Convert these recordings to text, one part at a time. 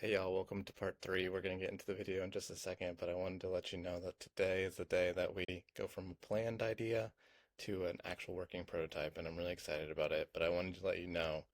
Hey y'all, welcome to part three. We're going to get into the video in just a second, but I wanted to let you know that today is the day that we go from a planned idea to an actual working prototype, and I'm really excited about it. But I wanted to let you know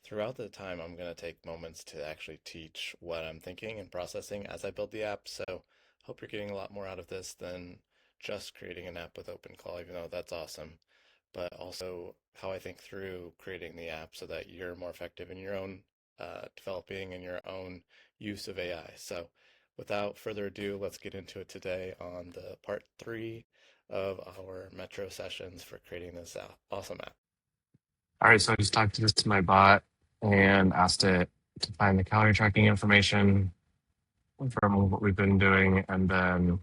throughout the time, I'm going to take moments to actually teach what I'm thinking and processing as I build the app. So hope you're getting a lot more out of this than just creating an app with OpenClaw, even though that's awesome, but also how I think through creating the app so that you're more effective in your own developing and your own use of AI. So without further ado, let's get into it today on the part three of our Metro sessions for creating this awesome app. All right, so I just talked to my bot and asked it to find the calorie tracking information from what we've been doing, and then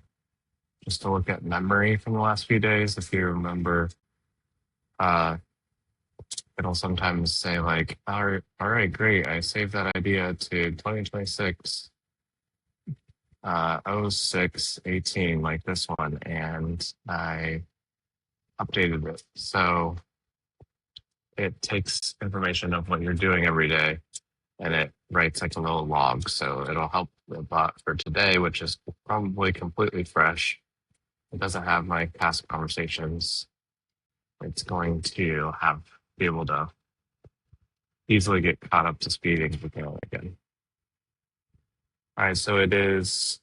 just to look at memory from the last few days. If you remember, uh, it'll sometimes say like, all right, great, I saved that idea to 2026, 0618, like this one, and I updated it. So it takes information of what you're doing every day and it writes like a little log. So it'll help the bot for today, which is probably completely fresh. It doesn't have my past conversations. It's going to be able to easily get caught up to speed again. All right, so it is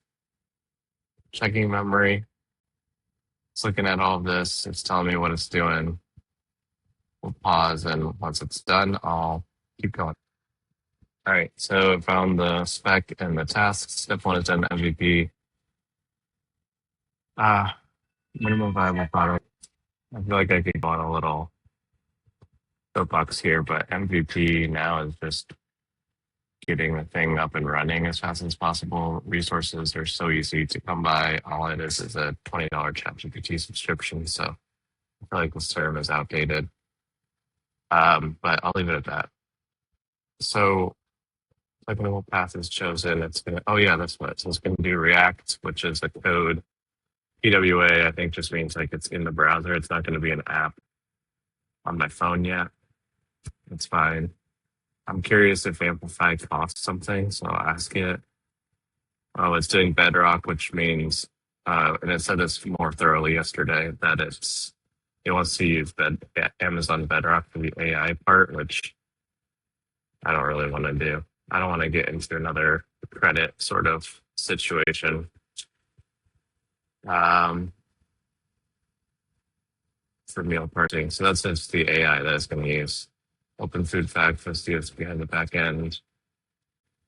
checking memory. It's looking at all of this. It's telling me what it's doing. We'll pause, and once it's done, I'll keep going. All right, so I found the spec and the tasks. Step one is done MVP. Minimum viable product. I feel like I could go on a little soapbox here, but MVP now is just getting the thing up and running as fast as possible. Resources are so easy to come by. All it is a $20 ChatGPT subscription. So I feel like this term is outdated. But I'll leave it at that. So clickable path is chosen. It's gonna, oh yeah, that's what. So it's gonna do React, which is a code. PWA, I think just means like it's in the browser. It's not gonna be an app on my phone yet. It's fine. I'm curious if Amplify costs something, so I'll ask it. Oh, it's doing Bedrock, which means, and it said this more thoroughly yesterday, that it wants to use Amazon Bedrock for the AI part, which I don't really want to do. I don't want to get into another credit sort of situation. For meal parsing. So that's just the AI that it's going to use. Open food fact, let's see what's behind the back end.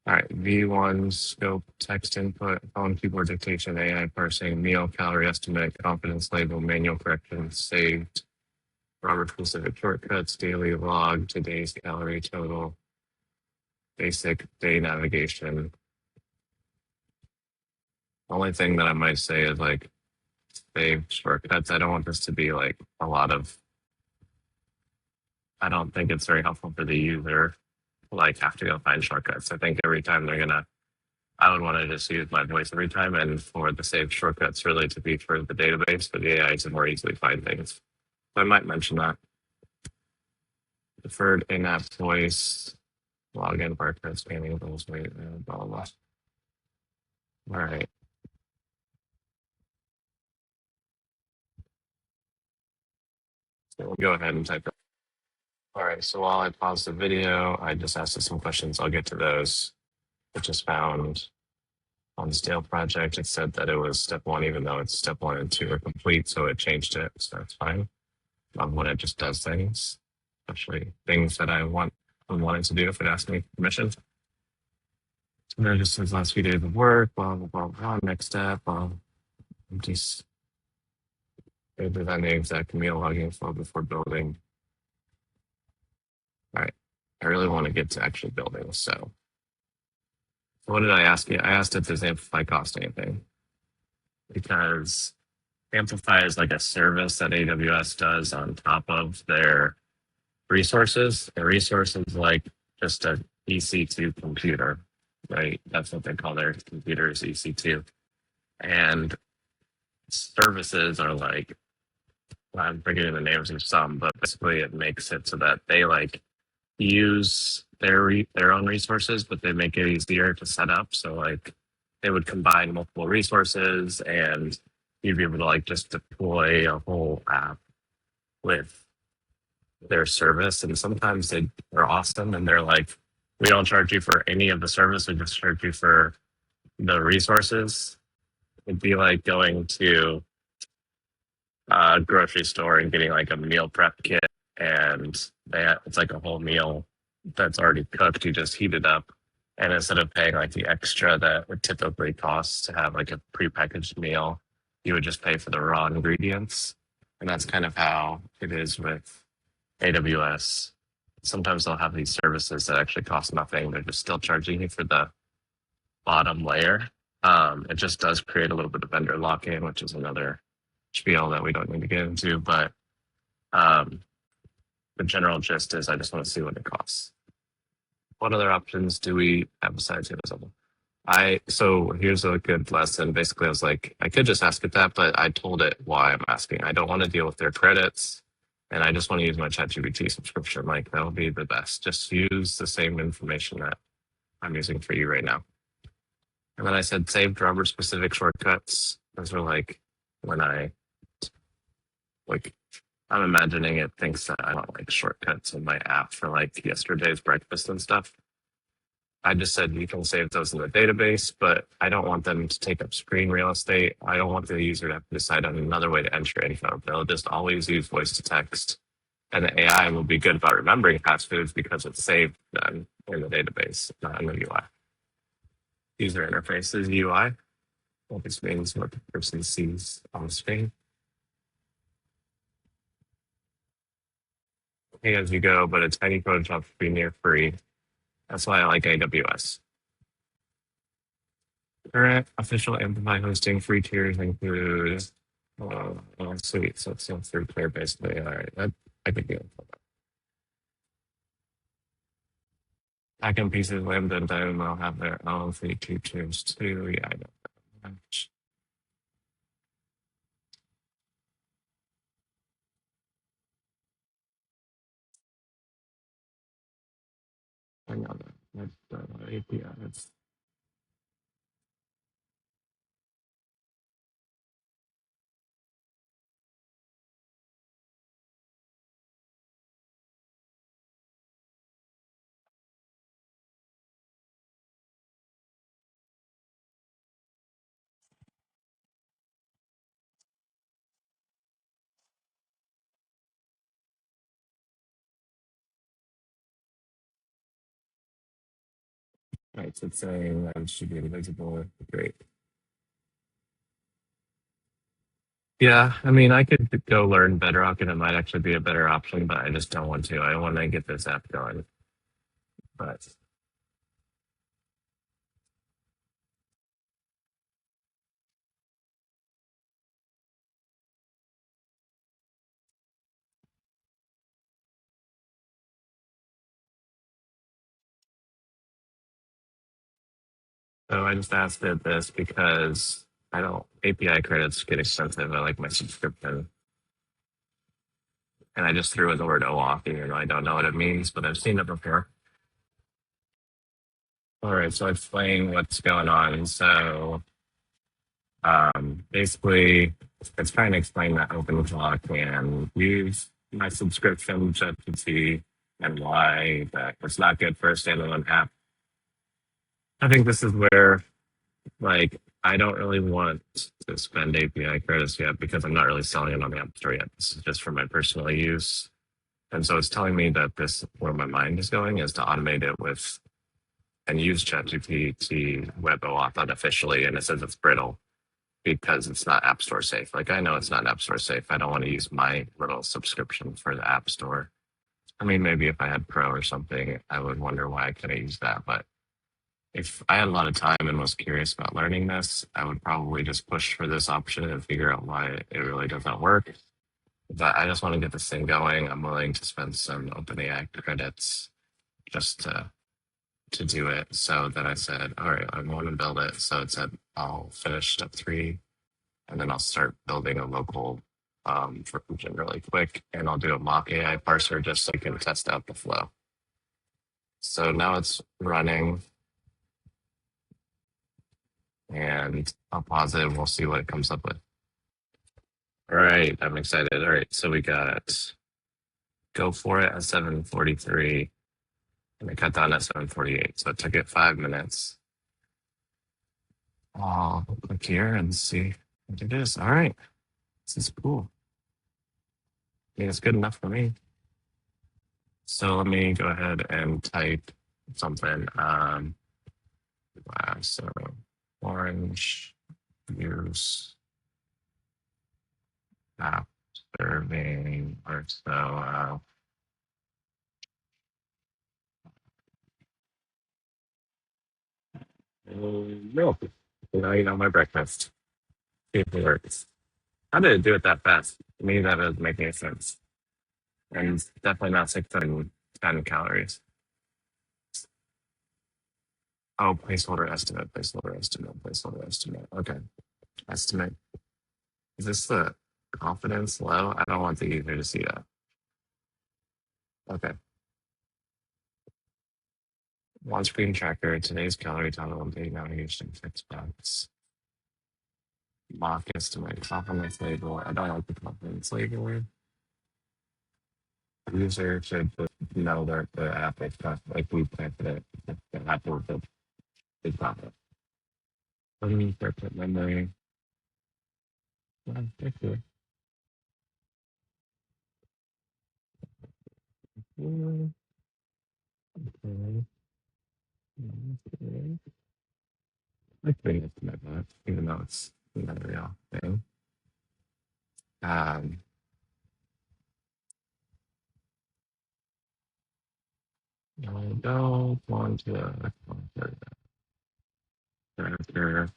All right, V1 scope, text input, phone keyboard dictation, AI parsing, meal, calorie estimate, confidence label, manual corrections, saved, Robert specific shortcuts, daily log, today's calorie total, basic day navigation. Only thing that I might say is like saved shortcuts. I don't want this to be like a lot of, I don't think it's very helpful for the user to like have to go find shortcuts. I think every time I would want to just use my voice every time, and for the saved shortcuts really to be for the database, for the AI to more easily find things. So I might mention that. Deferred in-app voice, login, barcode, scanning, blah, blah, blah. All right. So we'll go ahead and type it. All right, so while I pause the video, I just asked it some questions. I'll get to those. I just found on the Stale project, it said that it was step one, even though it's step 1 and 2 are complete, so it changed it, so that's fine. Love when it just does things, especially things that I'm wanting to do if it asks me permission. And then it just says last few days of work, blah, blah, blah, blah, next step. I'm just design the exact meal logging flow before building. All right, I really want to get to actually building, so what did I ask you? I asked it, does Amplify cost anything? Because Amplify is like a service that AWS does on top of their resources. The resources like just a EC2 computer, right? That's what they call their computers, EC2. And services are like, I'm forgetting the names of some, but basically it makes it so that they like use their own resources, but they make it easier to set up. So like they would combine multiple resources, and you'd be able to like just deploy a whole app with their service. And sometimes they're awesome, and they're like, we don't charge you for any of the service, we just charge you for the resources. It'd be like going to a grocery store and getting like a meal prep kit, and it's like a whole meal that's already cooked. You just heat it up, and instead of paying like the extra that would typically cost to have like a prepackaged meal, you would just pay for the raw ingredients. And that's kind of how it is with AWS. Sometimes they'll have these services that actually cost nothing. They're just still charging you for the bottom layer. It just does create a little bit of vendor lock-in, which is another spiel that we don't need to get into. But um, the general gist is I just want to see what it costs. What other options do we have besides AWS? So here's a good lesson. Basically, I was like, I could just ask it that, but I told it why I'm asking. I don't want to deal with their credits, and I just want to use my ChatGPT subscription. Like that would be the best. Just use the same information that I'm using for you right now. And then I said save driver specific shortcuts. Those are like when like I'm imagining it thinks that I want like shortcuts in my app for like yesterday's breakfast and stuff. I just said you can save those in the database, but I don't want them to take up screen real estate. I don't want the user to have to decide on another way to enter info. They'll just always use voice to text. And the AI will be good about remembering fast foods because it's saved then in the database, not in the UI. User interface is UI. What this means what the person sees on the screen. Pay as you go, but a tiny prototype should be near free. That's why I like AWS. Current official Amplify hosting free tiers include sweet. So it's not through clear basically. All right, that I could deal with that. Backend pieces, Lambda and Dynamo have their own free tiers too. Yeah, I know. I know that. That's API. That's right. So it's saying that it should be invisible. Great. Yeah, I mean, I could go learn Bedrock, and it might actually be a better option, but I just don't want to. I want to get this app going. But so I just asked it this because I don't API credits get expensive. I like my subscription, and I just threw in the word OAuth, even though I don't know what it means, but I've seen it before. All right, so explain what's going on. So basically, it's trying to explain that OpenClaw can use my subscription ChatGPT and why that it's not good for a standalone app. I think this is where, like, I don't really want to spend API credits yet because I'm not really selling it on the App Store yet. This is just for my personal use. And so it's telling me that this, where my mind is going, is to automate it with and use ChatGPT Web OAuth unofficially. And it says it's brittle because it's not App Store safe. Like, I know it's not App Store safe. I don't want to use my little subscription for the App Store. I mean, maybe if I had Pro or something, I would wonder why I couldn't use that. But if I had a lot of time and was curious about learning this, I would probably just push for this option and figure out why it really doesn't work. But I just want to get this thing going. I'm willing to spend some OpenAI credits just to do it. So then I said, all right, I want to build it. So it said I'll finish step 3, and then I'll start building a local version really quick, and I'll do a mock AI parser just so I can test out the flow. So now it's running, and I'll pause it and we'll see what it comes up with. All right, I'm excited. All right, so we got go for it at 7:43, and I cut down at 7:48. So it took it 5 minutes. I'll click here and see what it is. All right, this is cool. I mean, it's good enough for me. So let me go ahead and type something. So orange use app serving or so. Milk. You know my breakfast. See if it works. How did it do it that fast? To me, that doesn't make any sense. And it's definitely not 610 calories. Oh, placeholder estimate, placeholder estimate, placeholder estimate. Okay. Estimate. Is this the confidence low? I don't want the user to see that. Okay. One screen tracker, today's calorie total on day navigation, fixed box. Mock estimate, confidence label. I don't like the confidence label. The user should know that the app is not like we planted it. The app is confident. Let me start put memory. Yeah, thank you. Okay. Okay. I think it's my bad, even though it's not a real thing. Um, I don't want to character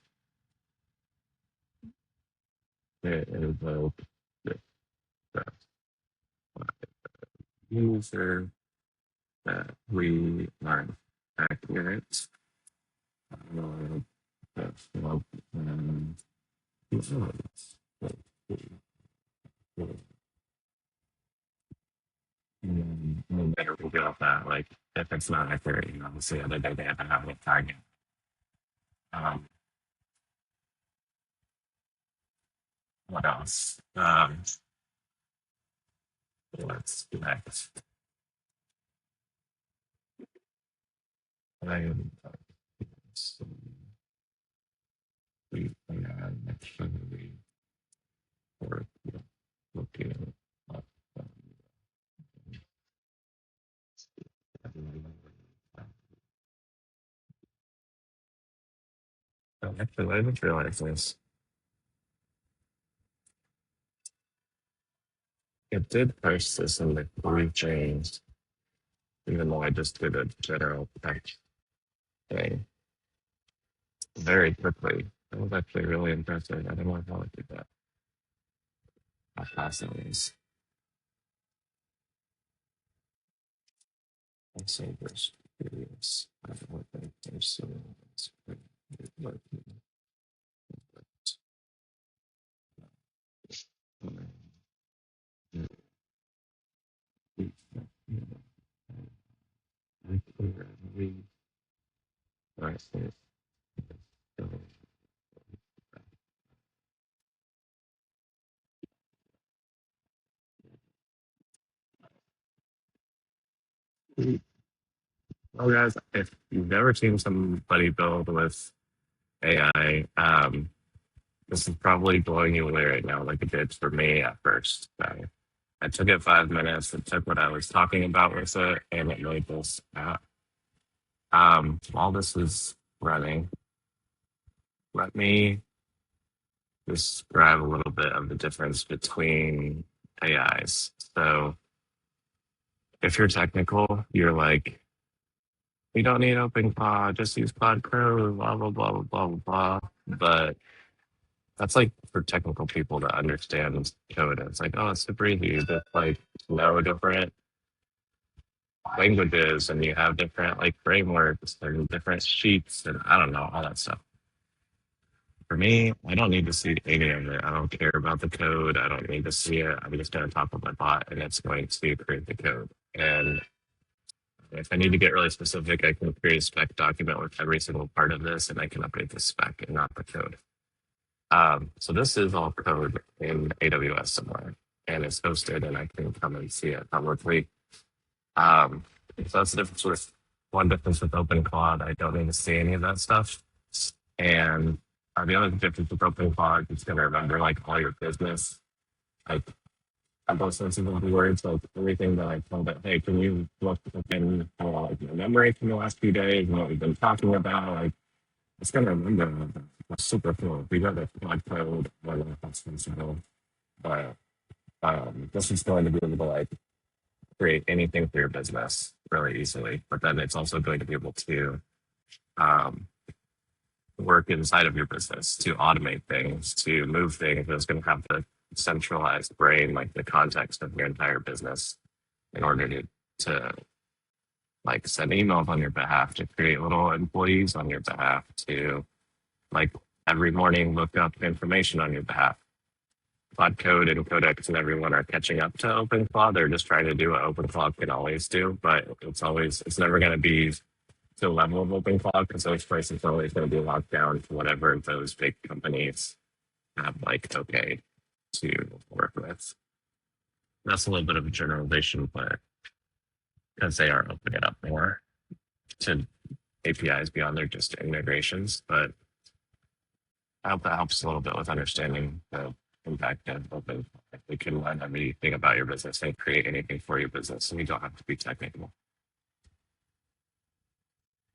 that invoke the user that we are accurate. That's what, we better we get off that. Like, if it's not accurate, obviously, the other day they have to have a target. Um, what else? What's next? I so we actually for looking up. Actually, I just realized this. It did parse this in the three chains, even though I just did a general text thing very quickly. That was actually really impressive. I don't know how it did that. How fast it is. I'd say this is I don't know what they're saying. Well, guys, if you've never seen somebody build with AI, this is probably blowing you away right now, like it did for me at first. I took it 5 minutes. It took what I was talking about with it, and it made this app. While this is running, let me describe a little bit of the difference between AIs. So, if you're technical, you're like, we don't need OpenClaw, just use Cloud Crow, blah, blah, blah, blah, blah, blah. But that's like for technical people to understand code. It's like, oh, it's super easy. You just like know different languages and you have different like frameworks and different sheets and I don't know, all that stuff. For me, I don't need to see any of it. I don't care about the code. I don't need to see it. I'm just going to talk with my bot and it's going to create the code. And if I need to get really specific, I can create a spec document with every single part of this, and I can update the spec and not the code. So this is all code in AWS somewhere, and it's hosted, and I can come and see it publicly. So that's the difference with one difference with OpenClaw. I don't need to see any of that stuff. And the other difference with OpenClaw, it's going to remember like all your business, like those sorts of words, like everything that I told it, hey, can you look in like my memory from the last few days and what we've been talking about? Like it's going to remember. That's super cool. We got the quad code, that's sensible. But this is going to be able to like create anything for your business really easily. But then it's also going to be able to work inside of your business to automate things, to move things. It's going to have the centralized brain, like the context of your entire business in order to like send emails on your behalf, to create little employees on your behalf, to like every morning look up information on your behalf. Cloud Code and Codex and everyone are catching up to OpenClaw. They're just trying to do what OpenClaw can always do, but it's never going to be to the level of OpenClaw because those prices are always going to be locked down to whatever those big companies have like okay to work with. That's a little bit of a generalization, but because they are opening it up more to APIs beyond their just integrations. But I hope that helps a little bit with understanding the impact of open. We can learn everything about your business and create anything for your business, and you don't have to be technical.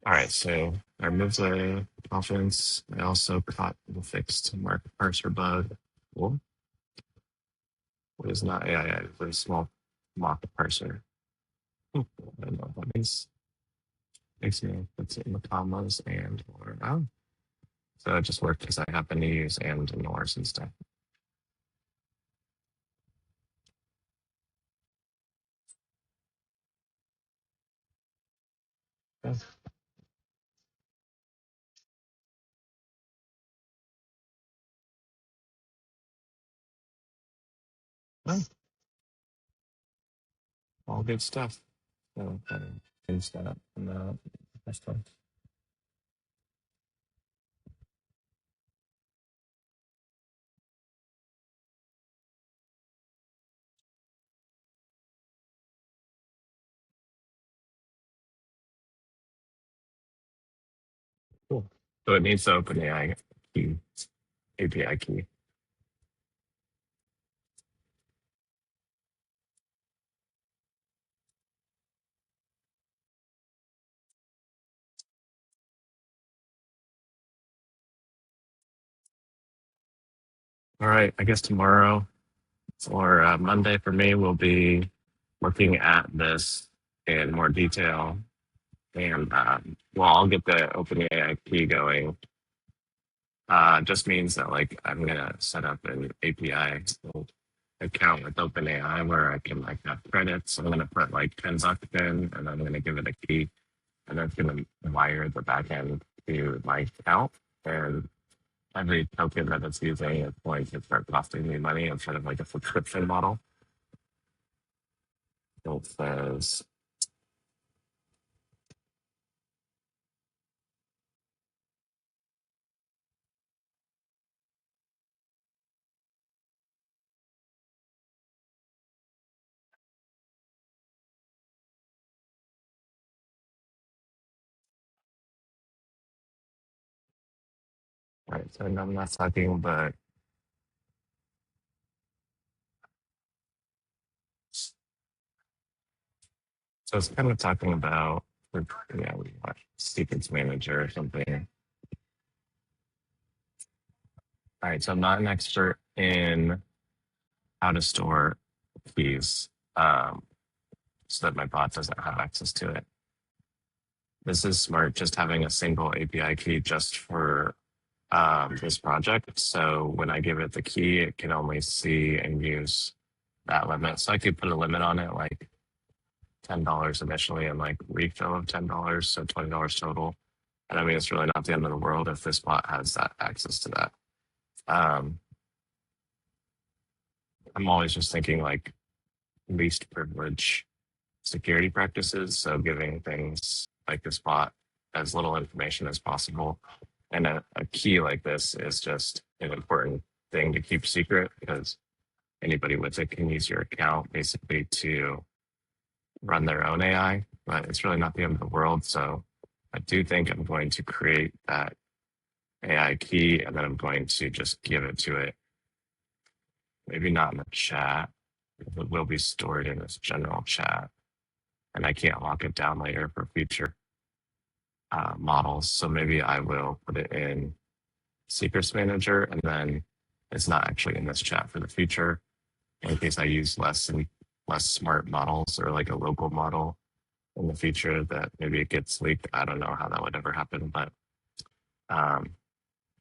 All right, so I removed the conference. I also caught the fixed mark parser bug. Cool. What is not AI? It's a small mock parser. I don't know what that means. Makes me puts it in the commas and or out. So it just worked because I happen to use and nors and stuff. Yeah. Oh, all good stuff. So change that up in the next one. Cool. So it needs the OpenAI key, API key. All right. I guess tomorrow or Monday for me will be looking at this in more detail. And well, I'll get the OpenAI key going. Just means that like I'm gonna set up an API account with OpenAI where I can like have credits. I'm gonna put like $10 in, and I'm gonna give it a key, and that's gonna wire the backend to my account. And every token that it's using is going to start costing me money instead of like a subscription model. So it says right. So I'm not talking, but so it's kind of talking about yeah, we want secrets manager or something. All right, so I'm not an expert in how to store keys so that my bot doesn't have access to it. This is smart, just having a single API key just for this project. So when I give it the key, it can only see and use that limit. So I could put a limit on it, like $10 initially and like refill of $10, so $20 total. And I mean, it's really not the end of the world if this bot has that access to that. I'm always just thinking like least privilege security practices. So giving things like this bot as little information as possible. And a key like this is just an important thing to keep secret because anybody with it can use your account basically to run their own AI, but it's really not the end of the world. So I do think I'm going to create that AI key and then I'm going to just give it to it. Maybe not in the chat. It will be stored in this general chat and I can't lock it down later for future models. So maybe I will put it in Secrets Manager and then it's not actually in this chat for the future in case I use less smart models or like a local model in the future that maybe it gets leaked. I don't know how that would ever happen, but um,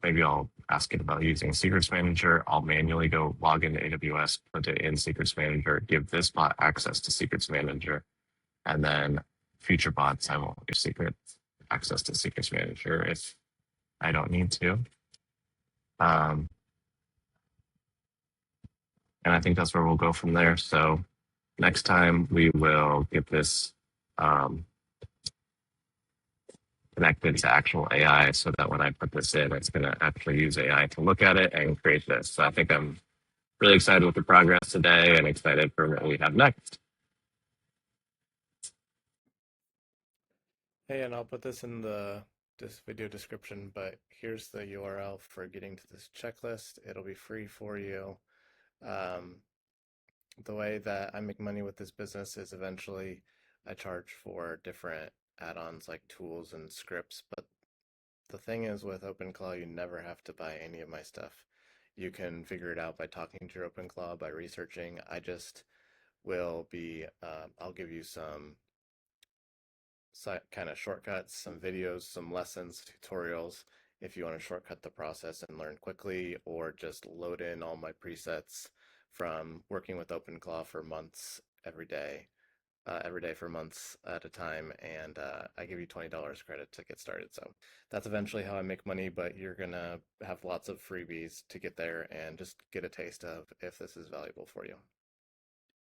maybe I'll ask it about using Secrets Manager. I'll manually go log into AWS, put it in Secrets Manager, give this bot access to Secrets Manager, and then future bots, I won't give access to Secrets Manager if I don't need to. Um, and I think that's where we'll go from there. So next time we will get this connected to actual AI so that when I put this in, it's going to actually use AI to look at it and create this. So I think I'm really excited with the progress today and excited for what we have next. Hey, and I'll put this in this video description, but here's the URL for getting to this checklist. It'll be free for you. Um, the way that I make money with this business is eventually I charge for different add-ons like tools and scripts, but the thing is with OpenClaw, you never have to buy any of my stuff. You can figure it out by talking to your OpenClaw, by researching. I just will be, I'll give you some kind of shortcuts, some videos, some lessons, tutorials if you want to shortcut the process and learn quickly, or just load in all my presets from working with OpenClaw for months every day for months at a time, and I give you $20 credit to get started. So that's eventually how I make money, but you're gonna have lots of freebies to get there and just get a taste of if this is valuable for you.